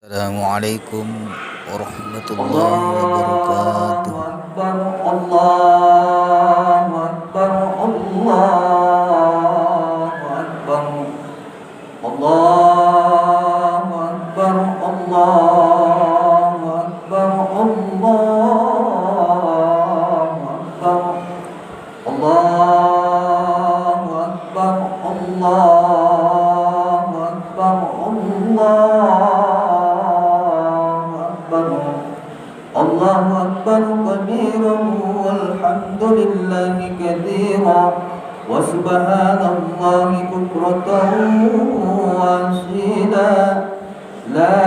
Assalamualaikum warahmatullahi Allahu wabarakatuh. Akbar, Allahu Akbar, Allahu Akbar, Allahu Akbar, Allahu Akbar, Allahu Akbar, Allahu Akbar, Allahu Akbar, Allahu Akbar kabiran walhamdulillahi katsiran wa subhanallahi bukratan wa asila. La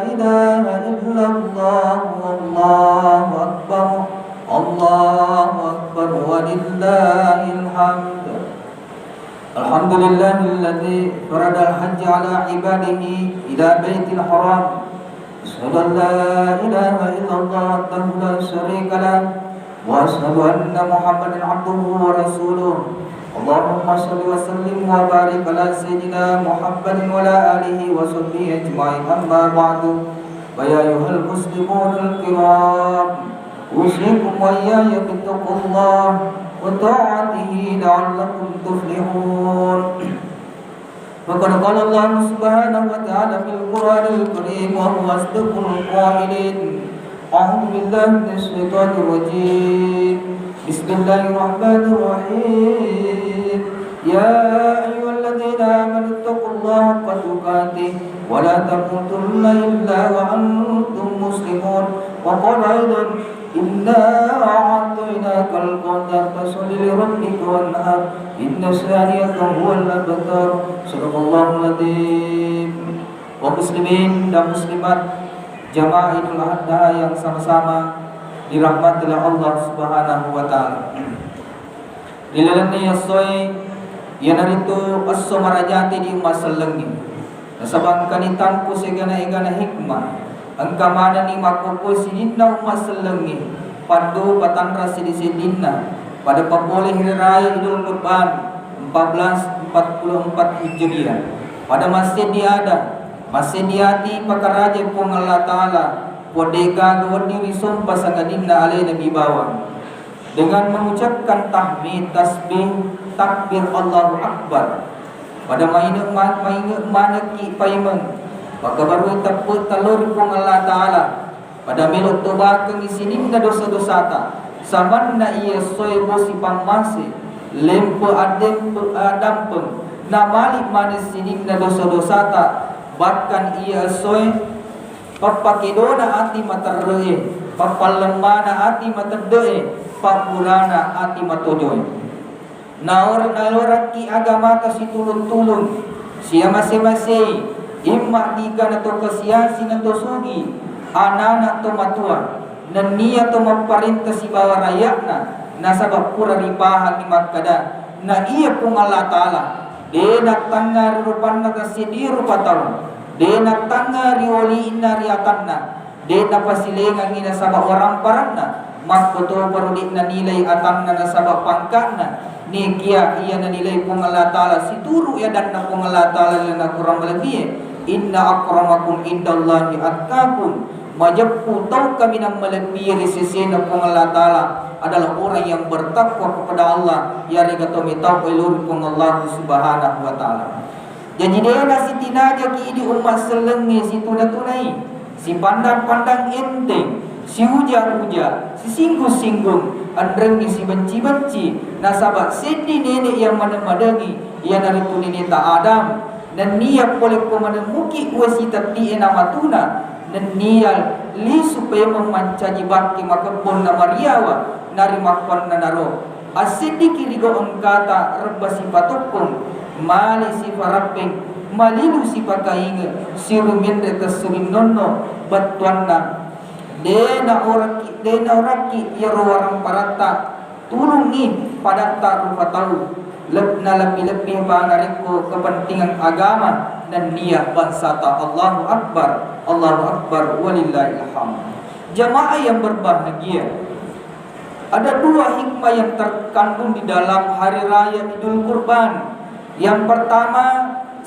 ilaha illallah wallahu akbar, Allahu akbar walillahil hamd. Alhamdulillahilladzi faradal hajj ala ibadihi ila baitil haram. أشهد أن لا إله إلا الله وحده لا شريك له وأشهد أن محمدا عبده ورسوله. اللهم صل وسلم وبارك على سيدنا محمد وعلى آله وصحبه أجمعين. أما بعد فيا أيها المسلمون الكرام أوصيكم وإياي بتقوى الله وطاعته لعلكم تفلحون. فقد قال الله سبحانه وتعالى في القرآن الكريم وهو أصدق القائلين: أعوذ بالله من الشيطان الرجيم، بسم الله الرحمن الرحيم. يا أيها الذين آمنوا اتقوا الله حق تقاته ولا تموتن إلا وأنتم مسلمون. وقال أيضا: إنا أعطيناك الكوثر فصل لربك وانحر إن شانئك هو الأبتر. Sadaqallahul Adzim. Kaum muslimin dan muslimat jamaah Idul Adha yang sama-sama dirahmati oleh Allah Subhanahu wa taala. Dilalani yasoi yanaritu as-samarajati di masallengi. Nasabang kanitan ko segana igana hikmah. Ang kamana ni makupo sininna masallengi. Pandu patanra sidinna pada papoleh raya Idul Kurban 1444 Hijriah. Pada masjid diada masjid diati pakaraja pung Allah Ta'ala podeka gawad diri sumpah sangadinna alai Nabi bawang dengan mengucapkan tahmid, tasbih, takbir Allahu Akbar. Pada mainak manaki paimeng maka baru tepuk talur pung Allah Ta'ala pada meluk toba keng isinin na dosa-dosa ta samanna iya soy bosi pamase lempo adem adampeng na malik manis sining na dosa-dosa ta bahkan ia soy papakidona ati matarre papalemana ati materde papurana ati matojoy naloraki agama ta situlun-tulun siya masing-masing imma tiga na to kasiasi na to sugi anana to matua nan niya to maparinta si bawa rayakna nasabab pura ripahan ni makada na iya pung Allah Ta'ala denak tangga rupanna kasidi rupataw denak tangga rioli inna riatanna denak pasilengan ina sabab orang paranna makkoto parudik na nilai atanna nasabab pangkatna ni kia iya na nilai pung Allah Ta'ala situru ya dan na pung Allah Ta'ala lana kurang lebih inna akramakum indallahi atqakum majappu tau kami nam melebihi sisi na pung Allah Ta'ala adalah orang yang bertakwa kepada Allah ya rigato mitau elur pung Allah Subhanahu wa Ta'ala. Jadi dia nasi tinaja ki di umat selengi si tunai si pandang-pandang enteng si uja-uja si singgung-singgung andrengi si benci-benci nasabak sedih nenek yang mana-madangi ia dari tunini ta Adam dan niat boleh kumanemuki wasita di enamatuna dan niat li supaya memancaji bakti makapun na Mariawa nari makwan na naro asidiki ligo engkata rebba sipatukung mali sifarapping malilu sipakainga siruminde tasurin nonno batuanna dena oraki yaro warang parata tulungi padanta rufatau lebna lebih-lebih bangariko kepentingan agama dan niat bansata. Allahu Akbar, Allahu Akbar walillahil hamd. Jamaah yang berbahagia, ada dua hikmah yang terkandung di dalam hari raya Idul Kurban. Yang pertama,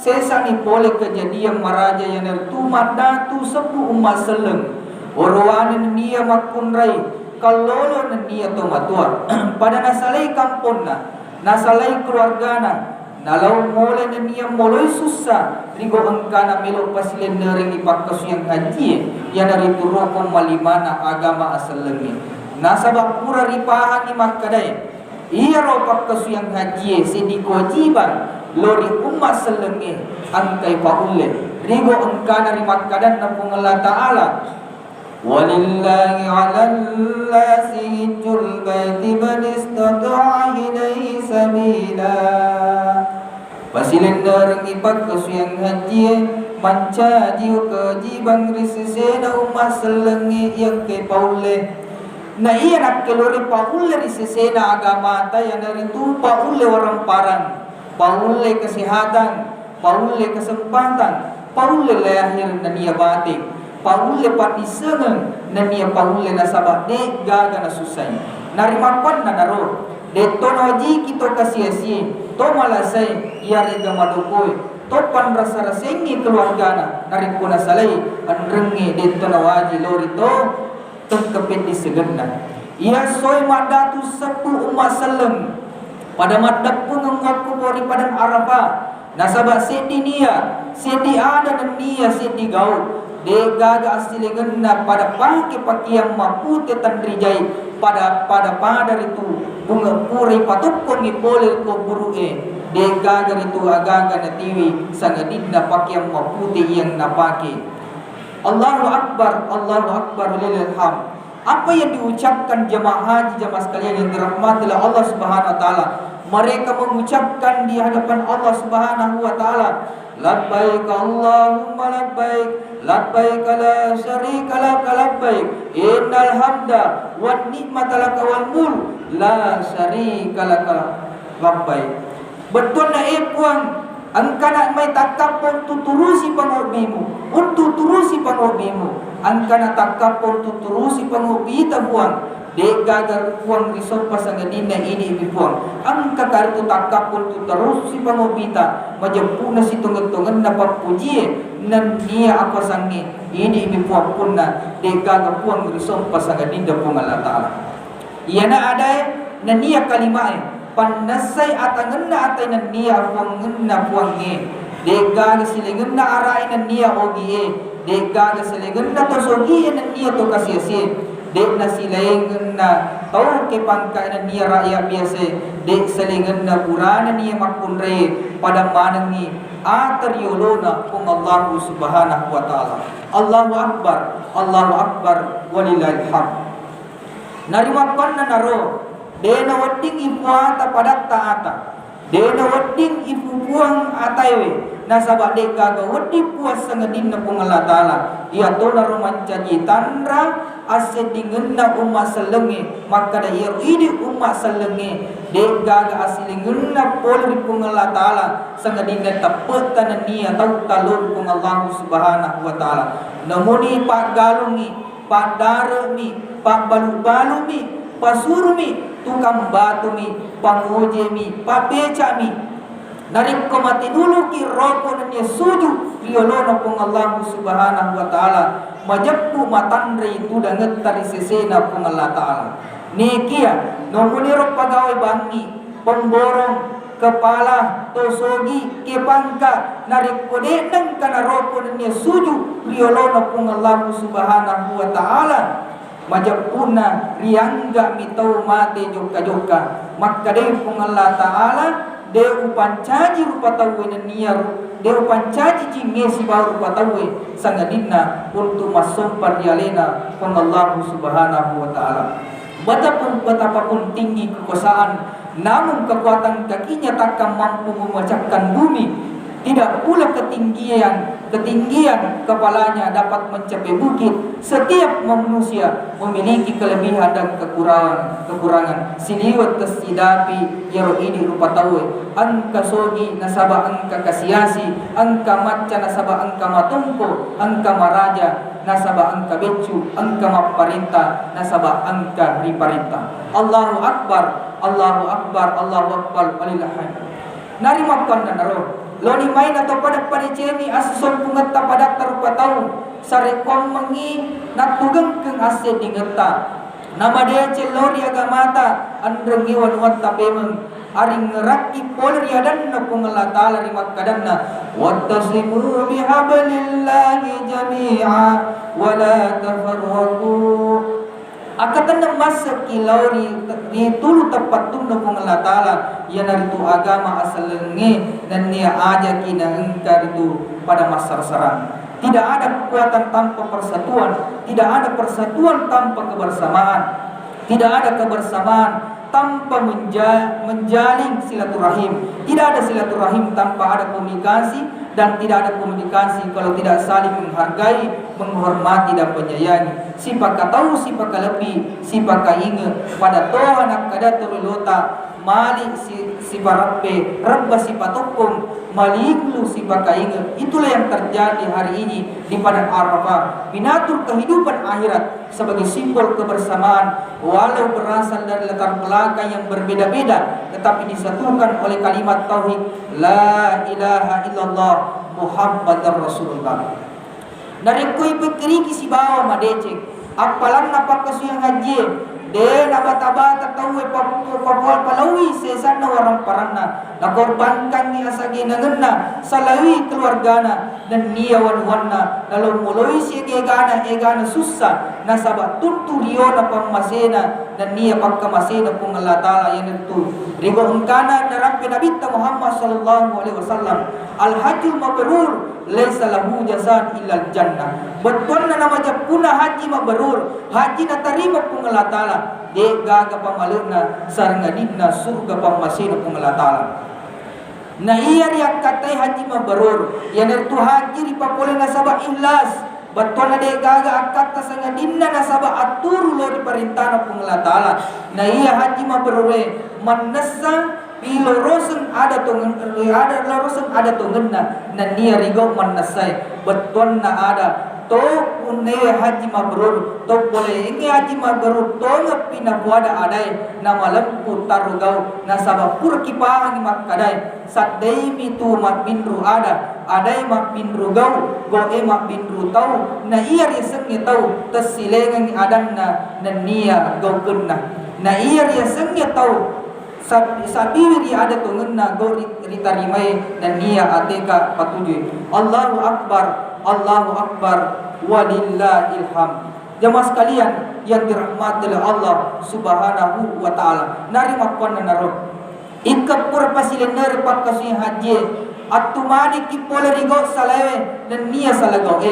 sesang ipole kejadian maraja yang nertumat datu sepu umat seleng orwanan niya makunray kalolo na niya tumatua pada nasalay kamponna nasalay keluargana nalau mole na niya moloy susah rigo angkana melo pasilin nering ipagkasuyang haji yan narituro kong malimana agama asalengi nasabak pura ripahan ni makaday iya raw pagkasuyang haji sidi kewajiban lori umat selengi angkay paulle rigo angkana rimakadan na pong Allah Ta'ala walillahi 'alan nasi hijjul baiti man istata'a ilaihi sabila pasilin darang ipagkasuyang haji mancaji kewajiban risisena umat selengi yang kay paulle na iya nakkelori paulle risisena agama tayo na ritu paulle orang parang paulle kesehatan, paulle kesempatan, paulle lahir na niya batik, paulle patisengan na niya paulle na sabak de gaga na susay. Narimapan na naro, de tonoji kito kasiyasi, to malasay, yari gamadukoy, to panrasa-rasengi keluarga na, nariko na salay, anrengi de tonawaji lorito, tengkepit di segenna. Ia soy madatu sepu umat seleng, pada madap pengengaku bori pada Arafah nasabak sedi niya sedi ada dan niya sedi gaul de gaga asli genna pada pake pakiang mapute tandrijai pada itu bunga puri patukon ni boleh ko burue de gaga itu agaga na tiwi sangadinna pakiang mapute yang napake Allahu Akbar lillahil hamd. Apa yang diucapkan jemaah haji jemaah sekalian yang dirahmati oleh Allah Subhanahu wa taala, mereka mengucapkan di hadapan Allah Subhanahu wa taala, labbaik Allahumma labbaik, labbaik la syarika lak labbaik, innal hamda wan ni'mata lak wal mulk la syarika lak labbaik. Betul na puang angkana may takapon tuturusi pangobimu, untuk turusi pangobimu. Angkana takapon tuturusi pangobita buang, de gagar buang risop pasangadina ini ibi buang. Angka kartu takapon tuturusi pangobita, majapuna si tungan-tungan na papuji nan niya apa sangi ini ibi buang punna, de gagar buang risop pasangadina buang Allah Ta'ala. Iyana adai na niya kalimai panasay atangenna atay na niya buangenna buange de gaga silingenna arai na niya ogie de gaga silingenna to sogie na niya to kasiyasi de na silingenna tau ke pangka na niya raya biasa de silingenna purana niya makunre pada manangi ateriolona kung Allah Subhanahu wa taala. Allahu Akbar walillahil hamd. Nariwapan na naro dena wedding ipuata pada taata dena wedding ipu buang ataiwe nasabak deka ga wedi puas sangadinna pung Allah Ta'ala ia tona romancaji tanra asedingenna umat selenge maka da ia ide umat selenge deka ga asilingenna polri pung Allah Ta'ala sangadinna tapetan nia tau talun pung Allah Subhanahu wa taala namuni pak galungi pak daremi pak balu-balumi pasurumi tukang batu mi, pangoje mi, pabeca mi. Narik ko mati dulu ki roko na niya suju riolono pong Allah Subhanahu wa ta'ala. Majappu matandre itu danget tari sesena pong Allah Ta'ala. Nikia nomuniro pagawai bangi, pemborong, kepala, tosogi, kepangka. Narik ko denang kana roko na niya suju riolono pong Allah Subhanahu wa ta'ala. Majapuna riangga mitau mate joka-joka maka de pung Allah Ta'ala de upancaji rupa tawe niya de upancaji jingesi baru rupa tawe sangadina untuk masumpan rialena pung Allah Subhanahu wa ta'ala. Betapapun tinggi kekuasaan namun kekuatan kakinya takkan mampu memecahkan bumi. Tidak pula ketinggian kepalanya dapat mencapai bukit. Setiap manusia memiliki kelebihan dan kekurangan. Siliwat tasidapi yaro ini rupa tawe. Angka sogi nasaba angka kasiasi, angka maca nasaba angka matungko, angka maraja nasaba angka becu, angka maparintah nasaba angka riparintah. Allahu Akbar walillahil hamd. Narimakan dan naro Loni main atau pada cemi asison pungeta pada tarupa tahu sarekom mengi natugeng keng ase dingeta. Nama dia celori agamata andrengi wan tapemeng aring ngeraki polri adanna pungala taala rimak kadanna wattasimu bihablillahi jami'a wala tafarraqu. Akatan masak kilauri ditulu tepat tunda pungala taala yang itu agama asalenge dan nia aja kina engkar itu pada masar-saran. Tidak ada kekuatan tanpa persatuan, tidak ada persatuan tanpa kebersamaan, tidak ada kebersamaan tanpa menjalin silaturahim. Tidak ada silaturahim tanpa ada komunikasi, dan tidak ada komunikasi kalau tidak saling menghargai, menghormati dan menyayangi. Sipaka tahu, sipaka lebih, sipaka ingat pada Tuhan akada turulota mali si barappe rabba si patukum maliglu si bakainga. Itulah yang terjadi hari ini di padang Arafah. Binatur kehidupan akhirat sebagai simbol kebersamaan, walau berasal dari latar belakang yang berbeda-beda, tetapi disatukan oleh kalimat tauhid la ilaha illallah Muhammadar Rasulullah. Dari kui pikiri si bawa madecek apalan napa kasuyang haji de nabata-bata tahu papol palawi sesana warang paranna nakorbankan ni asagi nangenna salawi keluargana dan niawan-wanna lalu muloi si egana susah nasaba tunturiyo na pangmasena dan nia pagkamasena pung Allah Ta'ala yang itu rigo engkana narapi Nabi Muhammad sallallahu alaihi wasallam al-hajjul mabrur laisa lahu jazaan illa jannah. Betul na nama japuna haji mabrur, haji na tarima pung Allah Ta'ala de gaga pamalena sarngadina surga pamasina pung Allah Ta'ala. Na iya riak katai haji mabrur yang itu haji ripapole nasaba ikhlas. Betul na de gaga akata sangadina nasaba atur lo di perintah pung Allah Ta'ala. Na iya haji mabrur manasa pilorosen ada tungenna na niya rigaw manasay beton na ada to une haji mabrur to boleh ini haji mabrur to nga pinabuada aday na malampu tarugaw na sabapur kipahang makkaday sadday mitu mapinru aday mapinru gaw goe mapinru tau na iya riseng tau tasilengang adan na niya gaw kunna na iya riseng tau sabiri ada tungenna go ritarimai dan nia ateka patuju. Allahu Akbar walillahil hamd. Jamaah sekalian yang dirahmati oleh Allah Subhanahu wa taala. Nari makon naro. Ikapur pasilener pakasi haji. Atumani ki polerigo salawe dan nia salagaw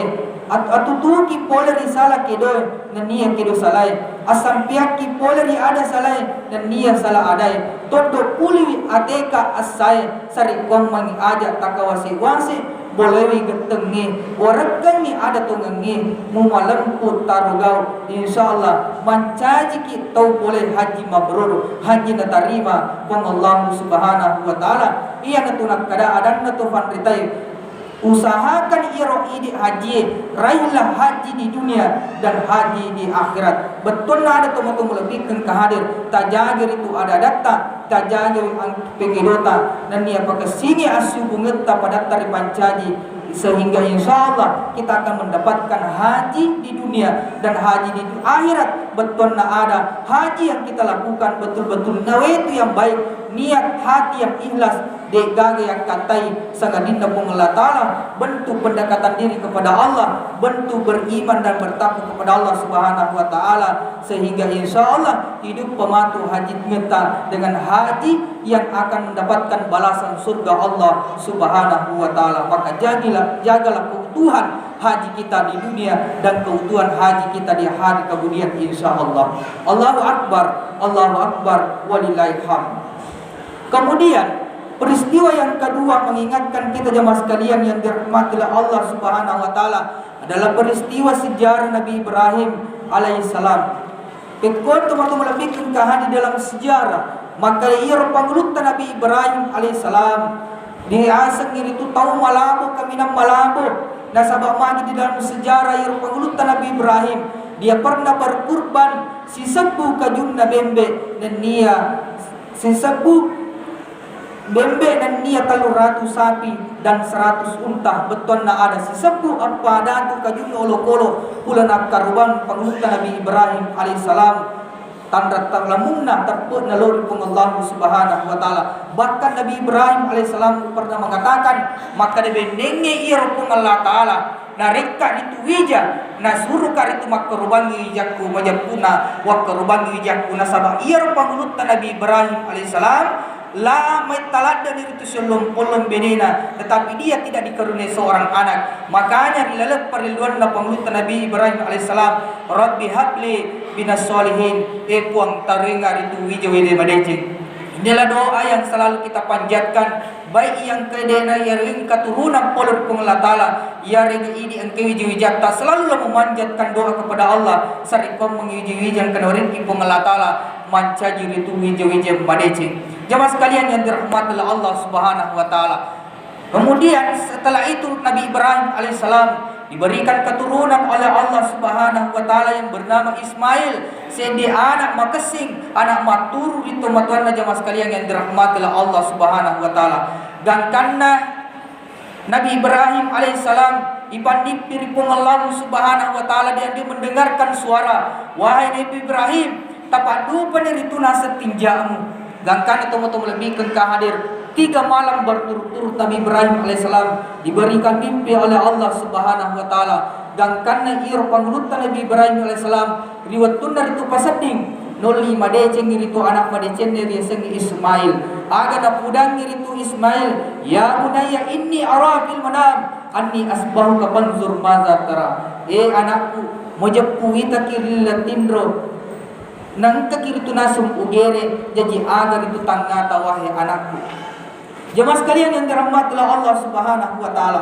atutu ki poleri salah kedo dan nia kedo salai asampiak ki poleri ada salai dan nia salah adai toto puli ateka asai sari kong mangi aja takawasi wasi bolewi getengi orakan ni ada tungengi mumalam putarugau insyaallah mancaji ki tau boleh haji mabrur haji natarima pong Allah Subhanahu wa taala iya natunak kada adan natufan ritai. Usahakan iro idi haji, raihlah haji di dunia dan haji di akhirat. Betul ada temu-temu lebih kehadir. Tajagir itu ada data, tajagir ang pegidota dan dia pakai sini asu bungeta pada tari pancaji sehingga insyaallah kita akan mendapatkan haji di dunia dan haji di akhirat. Betul ada haji yang kita lakukan betul-betul nawaitu yang baik, niat hati yang ikhlas, degaga yang katai sangadinda pung Allah Ta'ala, bentuk pendekatan diri kepada Allah, bentuk beriman dan bertakwa kepada Allah Subhanahu wa taala sehingga insyaallah hidup pematu haji kita dengan haji yang akan mendapatkan balasan surga Allah Subhanahu wa taala. Maka jagalah keutuhan haji kita di dunia dan keutuhan haji kita di hari kemudian insyaallah. Allahu Akbar walillahil hamd. Kemudian peristiwa yang kedua mengingatkan kita jemaah sekalian yang dirahmati Allah Subhanahu wa taala adalah peristiwa sejarah Nabi Ibrahim alaihissalam. Ikut teman-teman lebih di dalam sejarah maka ia pangulutan Nabi Ibrahim alaihissalam diaseng itu tahu malabo kami nang malabo nasabak magi di dalam sejarah ia pangulutan Nabi Ibrahim dia pernah berkurban sisabu kajun na bembe dan nia sisabu Bembe dan nia 300 sapi dan 100 unta. Beton na ada si sepu apa datu kajuni olo-kolo pula nak karuban pangulutan Nabi Ibrahim alaihissalam. Tanda lamunna terput na lori pung Allah subhanahu wa ta'ala. Bahkan Nabi Ibrahim alaihissalam pernah mengatakan, maka debendenge iro pung Allah ta'ala narika itu wija na suruh kar itu makarubangi wijakku majapuna wa karubangi wijakku na sabah iro pangulutan Nabi Ibrahim alaihissalam la may talada nito sulung polong benina, tetapi dia tidak dikaruniai seorang anak. Makanya dilalap periluan na pangulutan Nabi Ibrahim alaihissalam, Rabbi habli binas solihin, puang taringar itu wijawide madecing. Inilah doa yang selalu kita panjatkan, baik yang kedena yaring keturunan polong Allah Ta'ala yaring ini engke wijawijata selalulah memanjatkan doa kepada Allah sarikom mengijiwijang kenorin kipung Allah Ta'ala mancaji itu wijawijang madecing. Jamaah sekalian yang dirahmati oleh Allah Subhanahu wa taala. Kemudian setelah itu Nabi Ibrahim alaihissalam diberikan keturunan oleh Allah Subhanahu wa taala yang bernama Ismail. Sendi anak makesing, anak maturu itu matuan jamaah sekalian yang dirahmati oleh Allah Subhanahu wa taala. Dan karena Nabi Ibrahim alaihissalam ipandip piripung Allah Subhanahu wa taala dia mendengarkan suara, wahai Nabi Ibrahim, tapadu penerituna setinjamu. Gangkan itu lebih ke hadir 3 malam berturut-turut Nabi Ibrahim alaihissalam diberikan mimpi oleh Allah Subhanahu wa taala. Gangkan ir pangulutan Nabi Ibrahim alaihissalam riwatun dari itu pasading noli madeceng itu anak madeceng dari sengi Ismail. Aga na pudang itu Ismail, ya bunayya inni ara fil manam anni asbahu ka banzur maza tara. Anakku mojepu ita kirilla tindro nang kekiri tu nasum ugere jadi agar itu tangata wahai anakku. Jemaah sekalian yang dirahmati oleh Allah Subhanahu wa taala.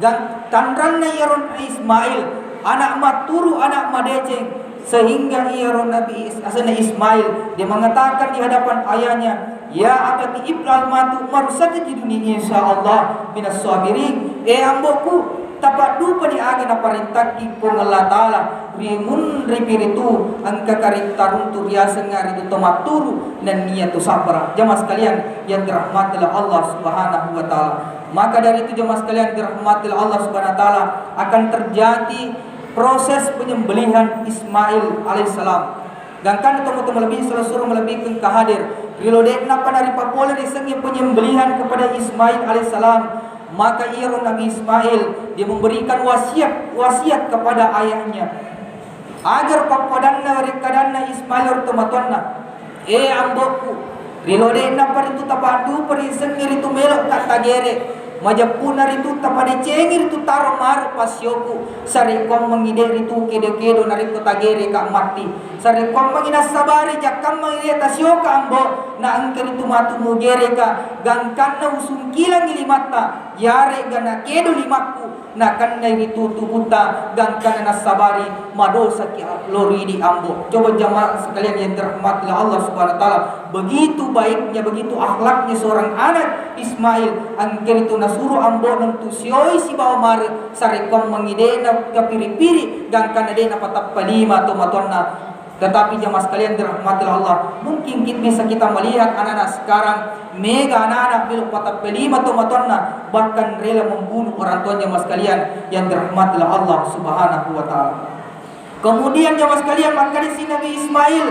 Dan tandranna yaron Ismail anak maturu anak madeceng sehingga yaron Nabi asana Ismail dia mengatakan di hadapan ayahnya, ya abati ibral matu marusati di dunia insyaallah minas sabirin. Amboku tapadu pani aga na parintag ipong Allah Ta'ala rimun ripiritu angka karintarun turiasa ngari itu tomaturu dan niyatu sabra. Jamaah sekalian yang dirahmati oleh Allah Subhanahu wa taala. Maka dari itu jamaah sekalian dirahmati oleh Allah Subhanahu wa taala akan terjadi proses penyembelihan Ismail alaihissalam. Dan kan teman-teman lebih suruh melebihkan kehadir rilodek napa dari papola disengi penyembelihan kepada Ismail alaihissalam. Maka iron Nabi Ismail dia memberikan wasiat kepada ayahnya agar papadanna rekadanna Ismail ortomatuanna amboku rilode na paritu tapadu parisen itu melok katagere majapuna ritu tapade cengir itu taro mar pasyoku sarikom mengide itu kedo-kedo nariko tagere ka mati sarikom mangina sabari jakam mangide tasyoka ambo na angker itu matu mugere ka gangkanna usung kilang ilimata yare gana kedo limakku na kanna itu tubuta gangkanna sabari madosa ki lori di ambo. Coba jamaah sekalian yang dirahmati Allah Subhanahu wa taala, begitu baiknya begitu akhlaknya seorang anak Ismail angker itu suruh ambo nang tusioi si bawa mari sarekom mangidena kapiri-piri gangkan adena patap palima atau matonna. Tetapi jamaah sekalian dirahmati Allah, mungkin bisa kita melihat anak-anak sekarang mega anak-anak belum patap palima atau matonna bahkan rela membunuh orang tuanya jamaah sekalian yang dirahmati Allah Subhanahu wa taala. Kemudian jamaah sekalian maka di sini Nabi Ismail,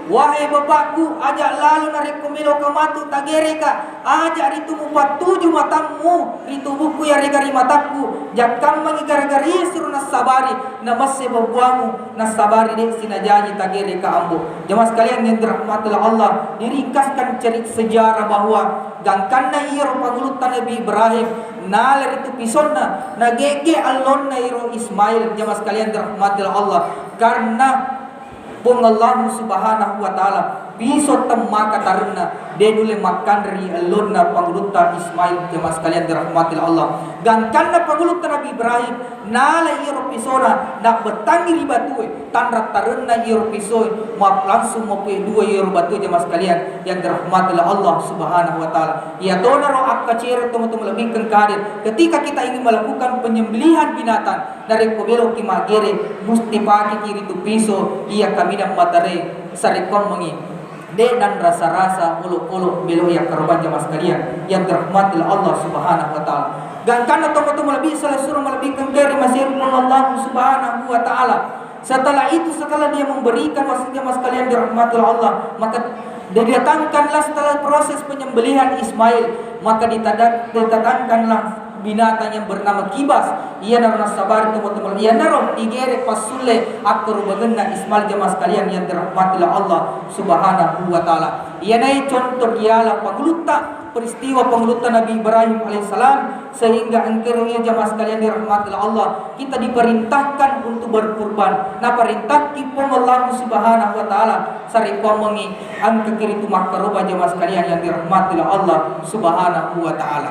wahai bapakku, ajak lalu narik kumilo kamatu tagere ka, ajak ritu mupat 7 matamu, ritu buku ya regari mataku, jakam mangi gara-gari suruh nasabari, namasse babuamu nasabari dek sinajanyi tagere ka ambo. Jemaah sekalian yang dirahmati Allah, diringkaskan cerita sejarah bahwa gangkanna iro pangulutan Nabi Ibrahim nalar itu pisonna nagege allonna iro Ismail. Jemaah sekalian dirahmati Allah, karena pun Allah Subhanahu wa taala piso temaka taruna dedule makan dari alonna pangulutan Ismail. Jemaah sekalian dirahmati Allah, gangkanna pangulutan Nabi Ibrahim nala iro pisona nak betangi di batu tanra taruna iro pisoi ma langsung mo pe 2 iro batu. Jemaah sekalian yang dirahmati Allah Subhanahu wa taala, ya dona ro akka cere teman-teman lebih kengkadir ketika kita ingin melakukan penyembelihan binatang dari kobelo kimagere musti pagi kiri tu piso iya kami dan matare sarikon mengi dan rasa-rasa ulu-ulu belo yang korban jamaah sekalian yang dirahmati Allah Subhanahu wa taala. Gangkan atau lebih salah suruh melebihkan dari masih Allah Subhanahu wa taala. Setelah itu, setelah dia memberikan maksudnya jamaah sekalian dirahmati Allah, maka didatangkanlah setelah proses penyembelihan Ismail, maka didatangkanlah binatang yang bernama kibas. Ia narona sabar teman-teman. Ia narom digere pasule aktor bagena Ismail jamaah sekalian yang dirahmati Allah Subhanahu wa taala. Ia nai contoh ialah pangluta peristiwa penglutan Nabi Ibrahim alaihissalam, sehingga engkau jamaah sekalian dirahmati Allah, kita diperintahkan untuk berkurban. Nah perintah kipong Allah Subhanahu wa taala sari komongi angka kiri tu makaroba jamaah sekalian yang dirahmati Allah Subhanahu wa taala.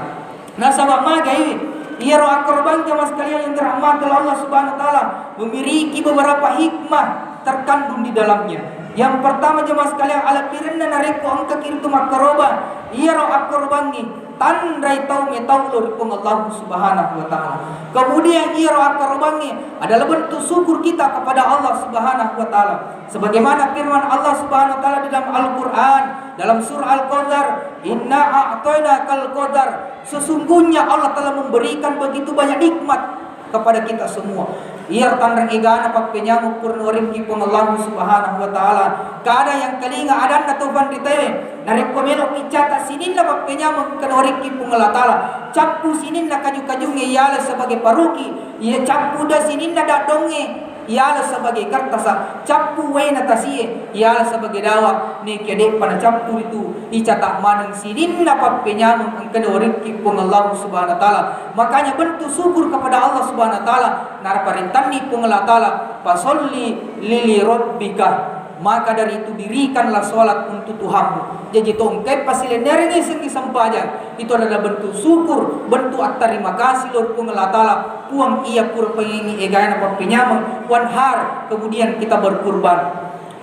Nah sabab magai ia roh korban jamaah sekalian yang dirahmati Allah Subhanahu wa taala memiliki beberapa hikmah terkandung di dalamnya. Yang pertama jemaah sekalian, ala pirinna nareko angka kiri tu makaroba ia roh korban ni tandai tau metau pun Allah Subhanahu wa taala. Kemudian ia roh korban ni adalah bentuk syukur kita kepada Allah Subhanahu wa taala. Sebagaimana firman Allah Subhanahu wa taala di dalam Al-Qur'an dalam surah Al-Qadar, inna a'tainakal qadar, sesungguhnya Allah telah memberikan begitu banyak nikmat kepada kita semua. Ia tandang igana pakpenyamuk purnorim kipong Allah Subhanahu wa taala. Kada yang kalinga adan na tuban ditewe. Narik komelo icata sinin na pakpenyamuk kanorik kipong Allah taala. Capu sinin na kaju-kaju ngeyala sebagai paruki. Ia capu da sinin na dadonge ialah sebagai kertasa, capu wena tasie ialah sebagai dawa ni kede pada capu itu icatak manang sidin dapat penyamung angkana rezeki pun Allah Subhanahu wa taala. Makanya bentuk syukur kepada Allah Subhanahu wa taala nar parintani pun Allah taala fasolli lili rabbika, maka dari itu dirikanlah salat untuk Tuhanmu. Jadi tongkai pasilenere ni sengi sampajan itu adalah bentuk syukur, bentuk terima kasih lor pun Allah taala puang ia pur pengingi egana penyamang wanhar, kemudian kita berkurban.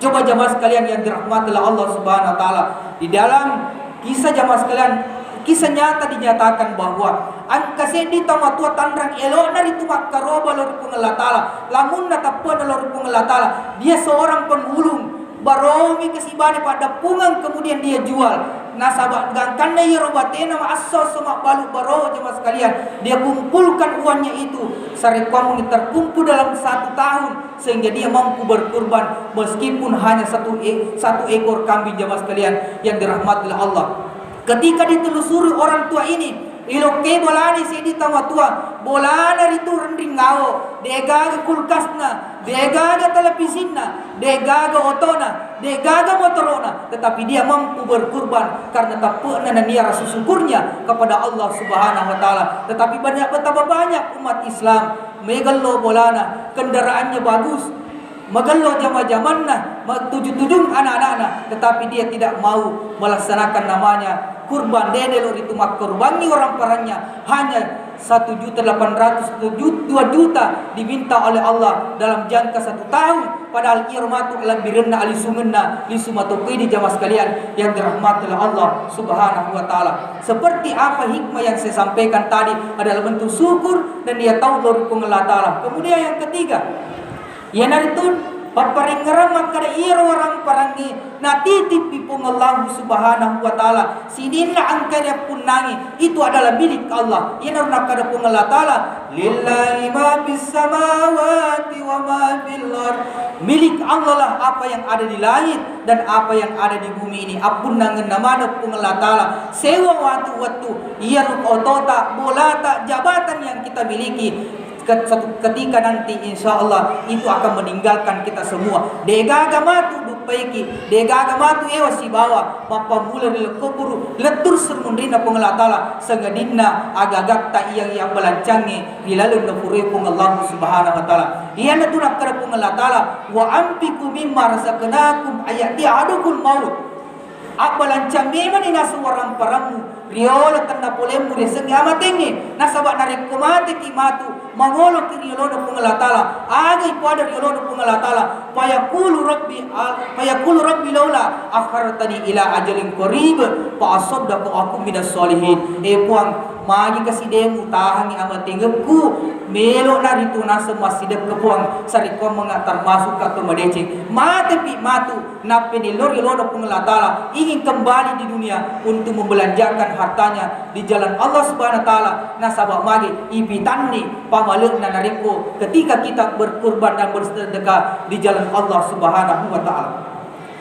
Coba jamaah sekalian yang dirahmati Allah Subhanahu wa taala, di dalam kisah jamaah sekalian, kisah nyata dinyatakan bahwa angka sedi tamatua tandrang elo nari tumak karoba lor pun Allah taala, lamun natapun lor pun Allah taala, dia seorang penghulung baromi kesibani pada pungang, kemudian dia jual. Nasabah gangkan na yerobatena maasos sama balu baro jemaah sekalian, dia kumpulkan uangnya itu sari kamu terkumpul dalam 1 tahun sehingga dia mampu berkurban meskipun hanya satu ekor kambing jemaah sekalian yang dirahmati Allah. Ketika ditelusuri orang tua ini, iloke bolani sedi tamatua bolana ritu rending ngao degaga kulkasna, degaga televisinna, degaga otona, degaga motorona, tetapi dia mampu berkurban karena tapena dan dia rasa syukurnya kepada Allah Subhanahu wa taala. Tetapi betapa banyak umat Islam megallo bolana, kendaraannya bagus, magallo jama-jamanna, tujuh-tujuh anak-anak, tetapi dia tidak mau melaksanakan namanya kurban dedelo itu mak kurbannya orang paranya hanya 1.800.000 2 juta diminta oleh Allah dalam jangka 1 tahun, padahal irmatu ala birna ali sumenna li sumatuqi di jamaah sekalian yang dirahmati oleh Allah Subhanahu wa taala. Seperti apa hikmah yang saya sampaikan tadi adalah bentuk syukur dan dia tahu dari Allah taala. Kemudian yang ketiga, ya naritun paparing ngeramak kada ira orang parangi natitip pipung Allah Subhanahu wa taala sidinna angkada punangi itu adalah milik Allah. Ina nakada pung Allah taala lillahi ma bis samawati wa ma fil ard, milik Allah lah apa yang ada di langit dan apa yang ada di bumi ini. Apun nangen namana pung Allah taala sewa watu ia otota bolata jabatan yang kita miliki suatu ketika nanti insya Allah itu akan meninggalkan kita semua. Degaga matu bupaiki, degaga matu ewa si bawa mapamula dilekoburu letur sermundrina pengelatala segadinna agagak tak yang belancangi hilalun nafuri pung Allah Subhanahu wa taala. Ia natunak kada pengelatala wa ampiku mimma razaqnakum ayati adukul maut. Apa lancang memang ina seorang paramu riola tanna polemu de sengi amatengi nasabak narik kumate kimatu mangolo ki riolo pengelatala agai pada riolo pengelatala payaqulu rabbi laula akhartani ila ajalin qarib fa asaddaqu aku minas solihin. Puang magi kasi demu tahangi amat tinggalku melo na rito nasa masjid kepuang sariko mga termasuk atau madecing mati pi matu na penilor ilono pengelatala ingin kembali di dunia untuk membelanjakan hartanya di jalan Allah Subhanahu wa taala nasabak magi ibitani pamaluk na nariko ketika kita berkurban dan bersedekah di jalan Allah Subhanahu wa taala.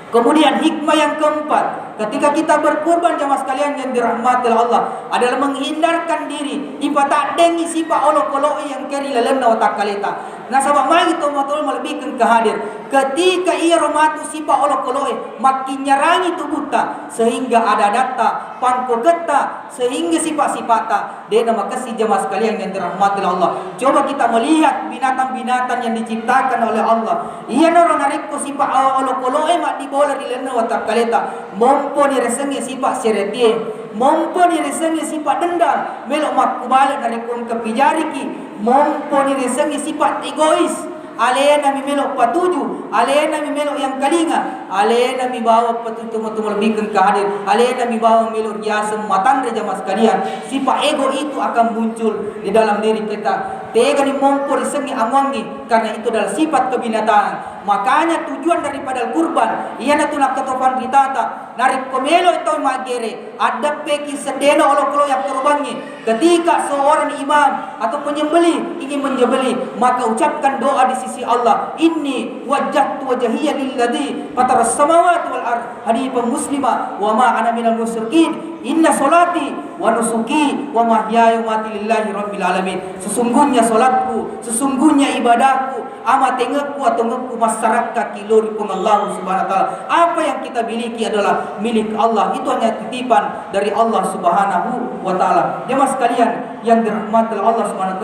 Kemudian hikmah yang keempat, ketika kita berkurban jamaah sekalian yang dirahmati Allah adalah menghindarkan diri ipa dengi sipa olok-olok yang keri lalena otak kaleta. Nah sabab mari to motor melebihkan ke hadir. Ketika ia romatu sipa olok-olok makin nyarangi tubuh ta sehingga ada data pangko geta sehingga sifat-sifata dia nama kasih jamaah sekalian yang dirahmati Allah. Coba kita melihat binatang-binatang yang diciptakan oleh Allah. Ia noro narik ko sifat olok-olok mak dibola di lena watak kaleta. Mompo ni resengi sifat seretie. Mompo ni resengi sifat dendam. Melok mak kubalik narik kon kepijariki. Mompo ni resengi sifat egois. Alena mi melok patuju, alena mi melok yang kalinga, alena mi bawa patuju tumu lebihkan ke hadir, alena mi bawa melok biasa matan jamaah sekalian. Sifat ego itu akan muncul di dalam diri kita. Tega ni mompor sengi amangi karena itu adalah sifat kebinatangan. Makanya tujuan daripada kurban ia nak ketofan ditata narik komelo itu magere ada peki sedena olok-olok yang terbangi ketika seorang imam atau penyembelih ingin menyembelih maka ucapkan doa di sisi Allah inni wajjahtu wajhiya lilladzi fataras samawati wal ard hanifan muslima wa ma ana minal musyrikin inna salati wa nusuki wa mahyaya wa mamati lillahi rabbil alamin. Sesungguhnya salatku, sesungguhnya ibadahku, amat tengokku atau ngekku masyarakat kilori pun Allah Subhanahu wa taala. Apa yang kita miliki adalah milik Allah. Itu hanya titipan dari Allah Subhanahu wa taala. Jemaah sekalian yang dirahmati Allah Subhanahu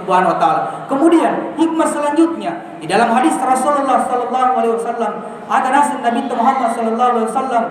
wa taala. Kemudian hikmah selanjutnya di dalam hadis Rasulullah sallallahu alaihi wasallam ada nasihat Nabi Muhammad sallallahu alaihi wasallam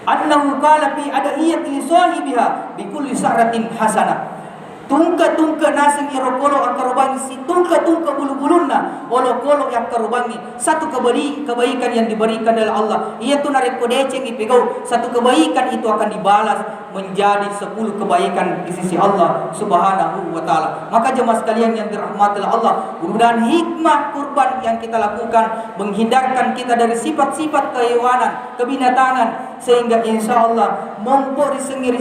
annahu qala fi adiyati li sahibiha bi kulli sa'ratin hasanah. Tungka-tungka nasi irokolo akarubangi si tungka-tungka bulu-bulunna olok-olok yang karubangi satu kebaikan yang diberikan oleh Allah. Ia tu nareko deceng ipegau satu kebaikan itu akan dibalas menjadi 10 kebaikan di sisi Allah Subhanahu wa taala. Maka jemaah sekalian yang dirahmati Allah, mudah-mudahan hikmah kurban yang kita lakukan menghindarkan kita dari sifat-sifat kehewanan, kebinatangan sehingga insyaallah mompo disengiri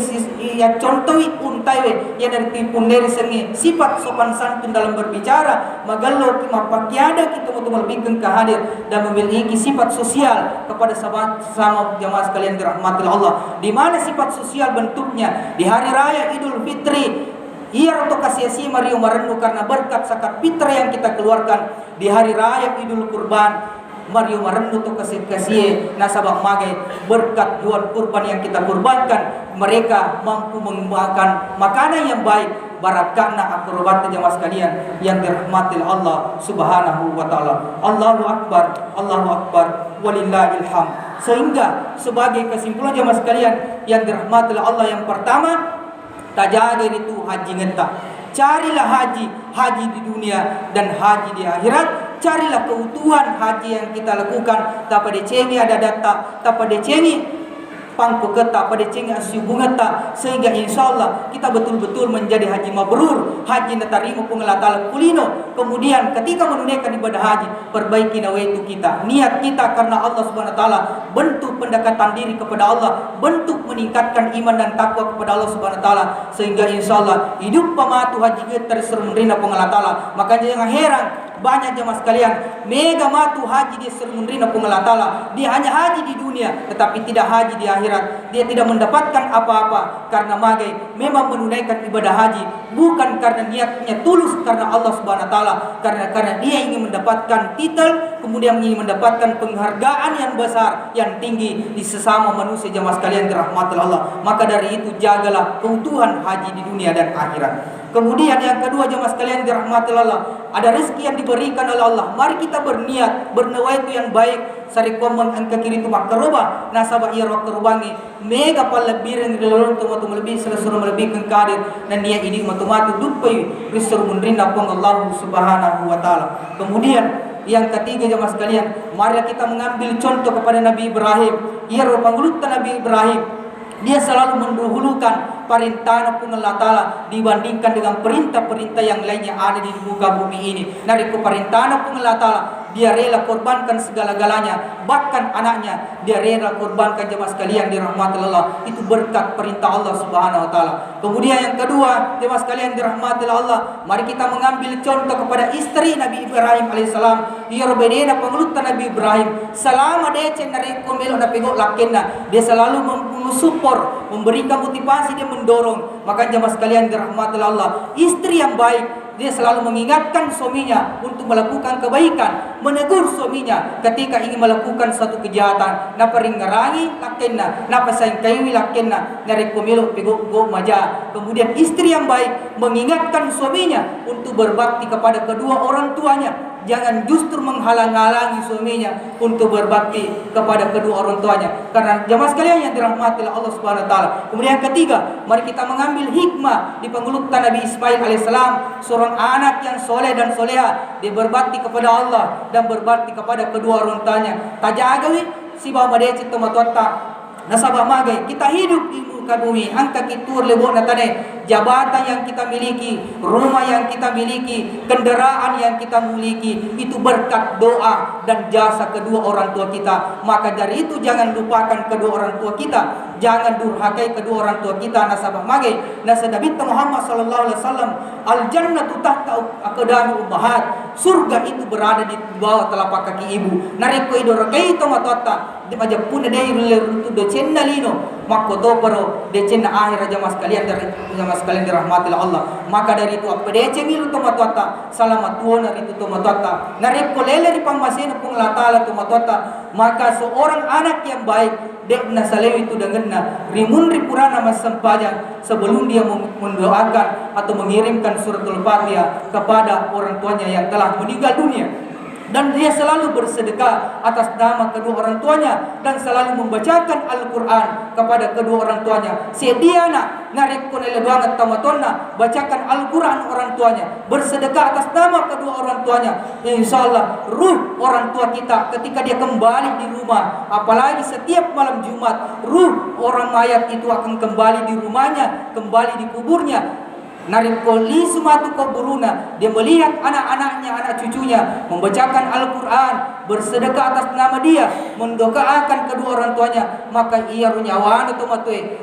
ya contohi untaiwe ya dari tipu dari sengi sifat sopan santun dalam berbicara magallo mapakyada kita untuk lebihkan ke hadir dan memiliki sifat sosial kepada sama jamaah sekalian dirahmati Allah. Di mana sifat sosial bentuknya di hari raya Idul Fitri ia untuk kasih mariu marendu karena berkat zakat fitrah yang kita keluarkan di hari raya Idul Kurban mariu marendu untuk kasih nasabah magai berkat jual kurban yang kita kurbankan mereka mampu mengembangkan makanan yang baik barakahna akrobat jemaah sekalian yang dirahmati Allah Subhanahu wa taala. Allahu akbar, Allahu akbar, walillahil hamd. Sehingga sebagai kesimpulan jemaah sekalian yang dirahmati Allah, yang pertama tajaga itu haji ngenta. Carilah haji di dunia dan haji di akhirat. Carilah keutuhan haji yang kita lakukan. Tak pada cengi ada data, tak pada cengi pangko geta pada cengi asyubu geta, sehingga insyaallah kita betul-betul menjadi haji mabrur, haji natarimo pengelatala kulino. Kemudian ketika menunaikan ibadah haji, perbaiki nawaitu kita, niat kita karena Allah Subhanahu wa taala, bentuk pendekatan diri kepada Allah, bentuk meningkatkan iman dan takwa kepada Allah Subhanahu wa taala, sehingga insyaallah hidup pamatu haji kita tersermendrina pengelatala. Maka jangan heran banyak jemaah sekalian mega matu haji dia sermundrina pengelatala, dia hanya haji di dunia tetapi tidak haji di akhirat. Dia tidak mendapatkan apa-apa karena magai memang menunaikan ibadah haji bukan karena niatnya tulus karena Allah Subhanahu wa taala, karena dia ingin mendapatkan titel, kemudian ingin mendapatkan penghargaan yang besar yang tinggi di sesama manusia jemaah sekalian dirahmati Allah. Maka dari itu jagalah keutuhan haji di dunia dan akhirat. Kemudian yang kedua jemaah sekalian dirahmati Allah, ada rezeki yang diberikan oleh Allah. Mari kita berniat, bernawaitu yang baik. Sari komon angka kiri tu makaroba, nasabah ia rok terubangi. Mega palebireng dilorong tu lebih selesai lebih kengkadir dan dia ini matu dupai risur mundrina pong Allah Subhanahu wa taala. Kemudian yang ketiga jemaah sekalian, mari kita mengambil contoh kepada Nabi Ibrahim. Ia rupang lutan Nabi Ibrahim. Dia selalu mendahulukan perintah Allah Ta'ala dibandingkan dengan perintah-perintah yang lainnya ada di muka bumi ini. Dari perintah Allah Ta'ala, dia rela korbankan segala-galanya, bahkan anaknya dia rela korbankan. Jemaah sekalian dirahmati Allah, itu berkat perintah Allah Subhanahu Wa Ta'ala. Kemudian yang kedua, jemaah sekalian dirahmati Allah, mari kita mengambil contoh kepada istri Nabi Ibrahim alaihissalam. Ia berbeda pengelutan Nabi Ibrahim selama dia cenderung melo na pegok lakenna, dia selalu mensupport, memberikan motivasi, dia mendorong. Maka jemaah sekalian dirahmati Allah, istri yang baik dia selalu mengingatkan suaminya untuk melakukan kebaikan, menegur suaminya ketika ingin melakukan suatu kejahatan. Napa ringarangi lakenna, napa sayang kayu lakenna, nari komelo pegok go maja. Kemudian istri yang baik mengingatkan suaminya untuk berbakti kepada kedua orang tuanya. Jangan justru menghalang-halangi suaminya untuk berbakti kepada kedua orang tuanya. Karena jemaah sekalian yang dirahmati Allah Subhanahu Wa Taala. Kemudian yang ketiga, mari kita mengambil hikmah di pengelutan Nabi Ismail alaihissalam, seorang anak yang soleh dan soleha. Dia berbakti kepada Allah dan berbakti kepada kedua orang tuanya. Tajagawi si bawa dia cita matwata nasabah magai. Kita hidup di muka bumi, angka kitur lebok natane, jabatan yang kita miliki, rumah yang kita miliki, kendaraan yang kita miliki, itu berkat doa dan jasa kedua orang tua kita. Maka dari itu jangan lupakan kedua orang tua kita, jangan durhakai kedua orang tua kita. Nasabah magai nasa Nabi Muhammad sallallahu alaihi wasallam, al jannatu tahta aqdami ummahat, surga itu berada di bawah telapak kaki ibu. Nariko idorokai to matata di majapuna dei runtu do cenna lino mako do paro de cenna akhir jamaah sekalian dari jamaah sekalian dirahmati Allah. Maka dari itu apa de cemilu to matata salamat tuona itu to matata nariko lele di pangmasena pung Allah Taala to matata. Maka seorang anak yang baik dek nasalewi itu denganna rimun ripurana mas sempajang sebelum dia mendoakan atau mengirimkan suratul Fatihah kepada orang tuanya yang telah meninggal dunia. Dan dia selalu bersedekah atas nama kedua orang tuanya dan selalu membacakan Al-Quran kepada kedua orang tuanya. Sediana narik kunele banget tamatonna bacakan Al-Quran orang tuanya, bersedekah atas nama kedua orang tuanya. Insyaallah ruh orang tua kita ketika dia kembali di rumah, apalagi setiap malam Jumat, ruh orang mayat itu akan kembali di rumahnya, kembali di kuburnya. Narikoli sumatu kuburuna, dia melihat anak-anaknya, anak cucunya membacakan Al-Quran, bersedekah atas nama dia, mendoakan kedua orang tuanya. Maka ia runyawan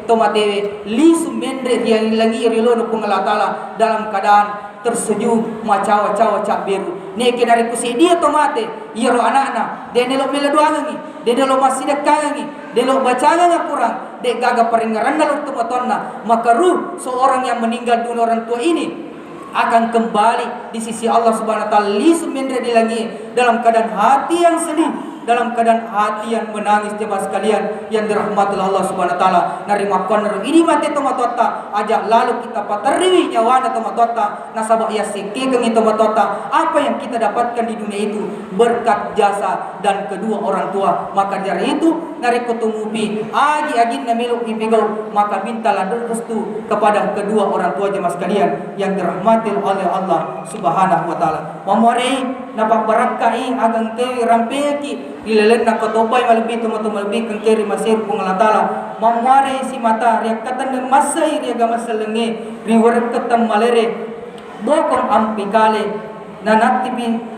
tomatewe lisu mendre dia lagi rilono Allah Taala dalam keadaan tersenyum macawa-cawa cak biru. Neke dari kusi dia tomate ia ro anak-anak dia nelo meledoangi, dia nelo masih dekangi, dia nelo bacaan kurang, dia gaga peringaran dalam tomatonna. Maka ruh seorang yang meninggal dunia orang tua ini akan kembali di sisi Allah Subhanahu Wa Taala lisu mendre di lagi dalam keadaan hati yang sedih, dalam keadaan hati yang menangis. Jemaah sekalian yang dirahmati Allah Subhanahu Wa Taala, narima koner ini mati tomatota ajak lalu kita pateriwi nyawana tomatota nasabah ya seke kengi tomatota. Apa yang kita dapatkan di dunia itu berkat jasa dan kedua orang tua. Maka dari itu nari kutumupi agi namilu ipigau, maka mintalah restu kepada kedua orang tua. Jemaah sekalian yang dirahmati oleh Allah Subhanahu Wa Taala, mamore napak barakai agang te rampeki ilelen nak kotobay malbi tumo malbi kang keri masir pung Allah Taala. Mamare si mata riak katan ng masay riaga masalenge riwar katam malere bokong ampikale nanatipi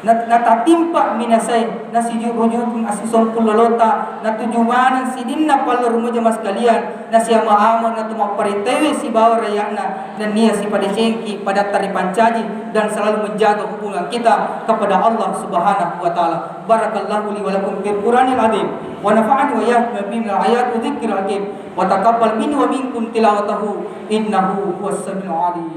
natatimpa minasay na si rujukung asison kulolota na tujumanan si dinna palor mo jamaah sekalian na siya maamon na tumaparitewe si bawa rayana dan niya si padesengki pada tari pancaji dan selalu menjaga hubungan kita kepada Allah Subhanahu Wa Taala. Barakallahu li wa lakum fil Qur'anil azim wa nafa'ani wa iyyakum bima ayat wa dzikril hakim wa taqabbal minni wa minkum tilawatahu innahu huwas samiul alim.